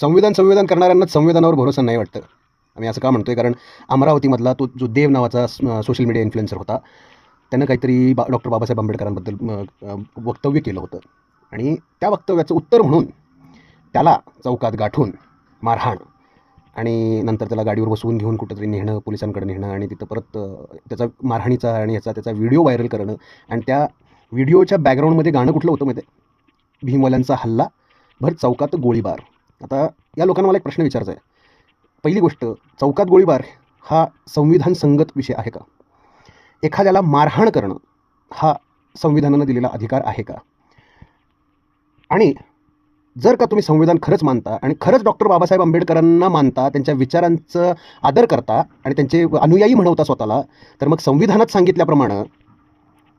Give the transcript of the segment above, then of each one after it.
संविधान करणाऱ्यांनाच संविधानावर भरोसा नाही वाटतं. आम्ही असं का म्हणतोय, कारण अमरावतीमधला तो जो देव नावाचा सोशल मीडिया इन्फ्लुएन्सर होता, त्यानं काहीतरी डॉक्टर बाबासाहेब आंबेडकरांबद्दल वक्तव्य केलं होतं आणि त्या वक्तव्याचं उत्तर म्हणून त्याला चौकात गाठून मारहाण आणि नंतर त्याला गाडीवर बसवून घेऊन कुठंतरी नेणं, पोलिसांकडे नेणं आणि तिथं परत त्याचा मारहाणीचा आणि त्याचा व्हिडिओ व्हायरल करणं आणि त्या व्हिडिओच्या बॅकग्राऊंडमध्ये गाणं कुठलं होतं माहिती आहे? भीमवाल्यांचा हल्ला भर चौकात गोळीबार. आता या लोकांना मला एक प्रश्न विचारायचा आहे. पहिली गोष्ट, चौकात गोळीबार हा संविधान संगत विषय आहे का? एखाद्याला मारहाण करणं हा संविधानानं दिलेला अधिकार आहे का? आणि जर का तुम्ही संविधान खरंच मानता आणि खरंच डॉक्टर बाबासाहेब आंबेडकरांना मानता, त्यांच्या विचारांचं आदर करता आणि त्यांचे अनुयायी म्हणवता स्वतःला, तर मग संविधानात सांगितल्याप्रमाणे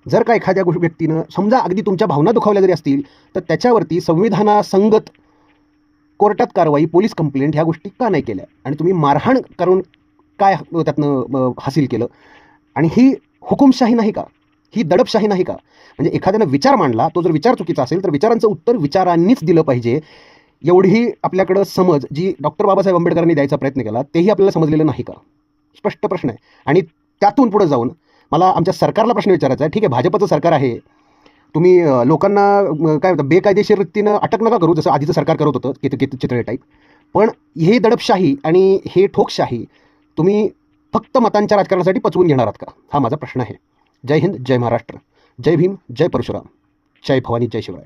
जर का एखाद्या व्यक्तीनं समजा अगदी तुमच्या भावना दुखावल्या जरी असतील, तर त्याच्यावरती संविधानासंगत कोर्टात कारवाई, पोलीस कंप्लेंट ह्या गोष्टी का नाही केल्या? आणि तुम्ही मारहाण करून काय त्यातनं हासिल केलं? आणि ही हुकुमशाही नाही का? ही दडपशाही नाही का? म्हणजे एखाद्यानं विचार मांडला, तो जर विचार चुकीचा असेल तर विचारांचं उत्तर विचारांनीच दिलं पाहिजे. एवढी आपल्याकडं समज जी डॉक्टर बाबासाहेब आंबेडकरांनी द्यायचा प्रयत्न केला, तेही आपल्याला समजलेलं नाही का? स्पष्ट प्रश्न आहे. आणि त्यातून पुढे जाऊन मला आमच्या सरकारला प्रश्न विचारायचा आहे. ठीक आहे, भाजपचं सरकार आहे, तुम्ही लोकांना काय होतं बेकायदेशीर रीतीनं अटक नका करू, जसं आधीचं सरकार करत होतं चित्रळे टाईप. पण हे दडपशाही आणि हे ठोकशाही तुम्ही फक्त मतांच्या राजकारणासाठी पचवून घेणार आहात का? हा माझा प्रश्न आहे. जय हिंद, जय महाराष्ट्र, जय भीम, जय परशुराम, जय भवानी, जय शिवराय.